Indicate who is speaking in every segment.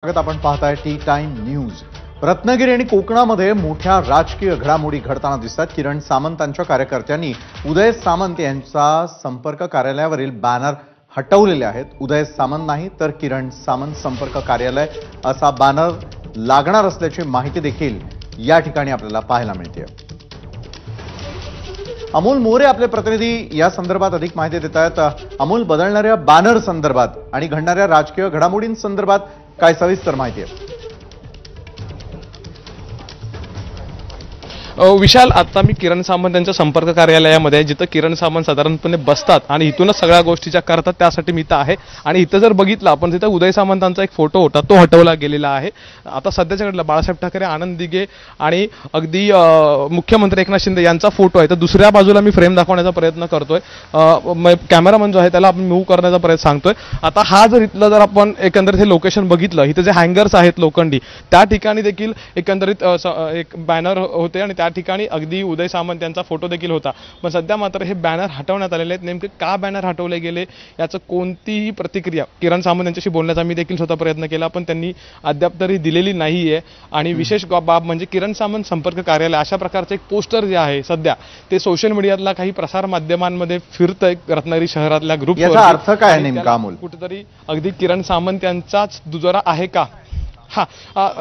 Speaker 1: स्वागत. आपण पाहताय टी टाइम न्यूज. रत्नागिरी आणि कोकणामध्ये मोठ्या राजकीय घडामोडी घडताना दिसतात. किरण सामंतांच्या कार्यकर्त्यांनी उदय सामंत यांचा संपर्क कार्यालयावरील बॅनर हटवलेले आहेत. उदय सामंत नाही तर किरण सामंत संपर्क कार्यालय असा बॅनर लागणार असल्याची माहिती देखील या ठिकाणी आपल्याला पाहायला मिळते. अमोल मोरे आपले प्रतिनिधी या संदर्भात अधिक माहिती देत आहेत. अमोल, बदलणाऱ्या बॅनर संदर्भात आणि घडणाऱ्या राजकीय घडामोडींसंदर्भात काय सविस्तर माहिती आहे?
Speaker 2: विशाल, आता मी किरण सामंत यांच्या संपर्क कार्यालयामध्ये आहे, जिथं किरण सामंत साधारणपणे बसतात आणि इथूनच सगळ्या गोष्टीच्या करतात. त्यासाठी मी इथं आहे आणि इथं जर बघितलं आपण, तिथं उदय सामंतांचा एक फोटो होता, तो हटवला गेलेला आहे. आता सध्याच्या घडला बाळासाहेब ठाकरे, आनंद दिघे आणि अगदी मुख्यमंत्री एकनाथ शिंदे यांचा फोटो आहे. तर दुसऱ्या बाजूला मी फ्रेम दाखवण्याचा प्रयत्न करतोय. कॅमेरामन जो आहे त्याला आपण मूव्ह करण्याचा प्रयत्न सांगतोय. आता हा जर इथलं जर आपण एकंदरीत हे लोकेशन बघितलं, इथं जे हँगर्स आहेत लोखंडी, त्या ठिकाणी देखील एकंदरीत एक बॅनर होते आणि त्या ठिकाणी अगदी उदय सामंत यांचा फोटो देखील होता. पण सध्या मात्र हे बॅनर हटवण्यात आलेले आहेत. नेमके का बॅनर हटवले गेले याचं कोणतीही प्रतिक्रिया किरण सामंत यांच्याशी बोलण्याचा मी देखील स्वतः प्रयत्न केला, पण त्यांनी अद्याप तरी दिलेली नाहीये. आणि विशेष बाब म्हणजे किरण सामंत संपर्क कार्यालय अशा प्रकारचं एक पोस्टर जे आहे सध्या ते सोशल मीडियातला काही प्रसार माध्यमांमध्ये फिरतंय रत्नागिरी शहरातल्या ग्रुप.
Speaker 1: याचा अर्थ काय नेमका अमोल?
Speaker 2: कुठेतरी अगदी किरण सामंत यांचाच दुजोरा आहे का?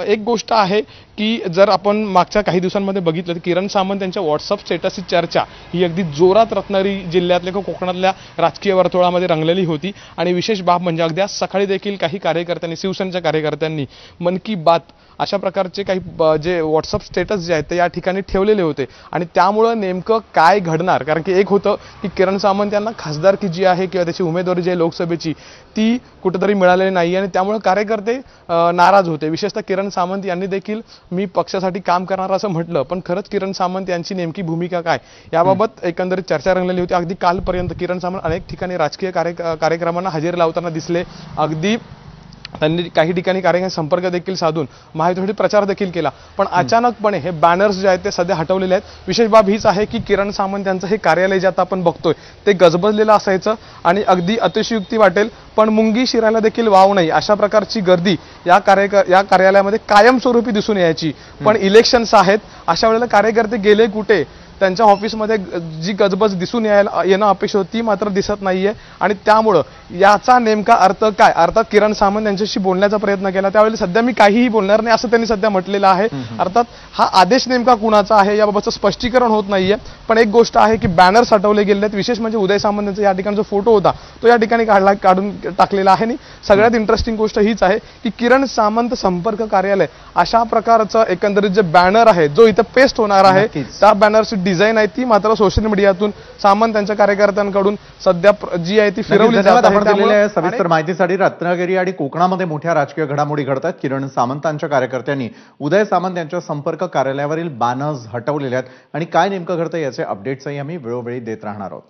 Speaker 2: एक गोष्ट आहे की जर आपण मागच्या काही दिवसांमध्ये बघितलं तर किरण सामंत यांच्या व्हॉट्सअप स्टेटसची चर्चा ही अगदी जोरात रत्नागिरी जिल्ह्यातल्या किंवा कोकणातल्या राजकीय वर्तुळामध्ये रंगलेली होती. आणि विशेष बाब म्हणजे अगदी आज सकाळी देखील काही कार्यकर्त्यांनी, शिवसेनेच्या कार्यकर्त्यांनी मन की बात अशा प्रकारचे काही जे व्हॉट्सअप स्टेटस जे आहेत ते या ठिकाणी ठेवलेले होते. आणि त्यामुळं नेमकं काय घडणार, कारण की एक होतं की किरण सामंत यांना खासदारकी जी आहे किंवा त्याची उमेदवारी जी आहे लोकसभेची ती कुठेतरी मिळालेली नाही आणि त्यामुळे कार्यकर्ते नाराज होते. विशेषतः किरण सामंत यांनी देखील मी पक्षासाठी काम करणार असं म्हटलं, पण खरंच किरण सामंत यांची नेमकी भूमिका काय याबाबत एकंदरीत चर्चा रंगलेली होती. अगदी कालपर्यंत किरण सामंत अनेक ठिकाणी राजकीय कार्यक्रमांना हजेरी लावताना दिसले. अगदी त्यांनी काही ठिकाणी कार्यक्रम संपर्क देखील साधून महायुतीसाठी प्रचार देखील केला. पण अचानकपणे हे बॅनर्स जे आहेत ते सध्या हटवलेले आहेत. विशेष बाब हीच आहे की किरण सामंत यांचं हे कार्यालय जे आता आपण बघतोय ते गजबजलेलं असायचं आणि अगदी अतिशयोक्ती वाटेल पण मुंगी शिरायला देखील वाव नाही अशा प्रकारची गर्दी या कार्यालयामध्ये कायमस्वरूपी दिसून यायची. पण इलेक्शन्स आहेत, अशा वेळेला कार्यकर्ते गेले कुठे? त्यांच्या ऑफिसमध्ये जी गजबज दिसून येणं अपेक्षित होती ती मात्र दिसत नाहीये. आणि त्यामुळं याचा नेमका अर्थ काय? अर्थात किरण सामंत यांच्याशी बोलण्याचा प्रयत्न केला त्यावेळी सध्या मी काहीही बोलणार नाही असं त्यांनी सध्या म्हटलेलं आहे. अर्थात हा आदेश नेमका कुणाचा आहे याबाबतचं स्पष्टीकरण होत नाहीये. पण एक गोष्ट आहे की बॅनर्स हटवले गेले आहेत. विशेष म्हणजे उदय सामंत यांचा या ठिकाणचा फोटो होता तो या ठिकाणी काढून टाकलेला आहे. आणि सगळ्यात इंटरेस्टिंग गोष्ट हीच आहे की किरण सामंत संपर्क कार्यालय अशा प्रकारचं एकंदरीत जे बॅनर आहे जो इथं पेस्ट होणार आहे त्या बॅनरची डिझाईन आहे ती मात्र सोशल मीडियातून सामंत यांच्या कार्यकर्त्यांकडून सध्या जी आहे ती फिरवली जात आहे.
Speaker 1: सविस्तर माहितीसाठी रत्नागिरी आणि कोकणामध्ये मोठ्या राजकीय घडामोडी घडतात. किरण सामंतांच्या कार्यकर्त्यांनी उदय सामंत यांच्या संपर्क कार्यालयावरील बॅनर्स हटवलेले आहेत आणि काय नेमकं घडतं याचे अपडेट्सही आम्ही वेळोवेळी देत राहणार आहोत.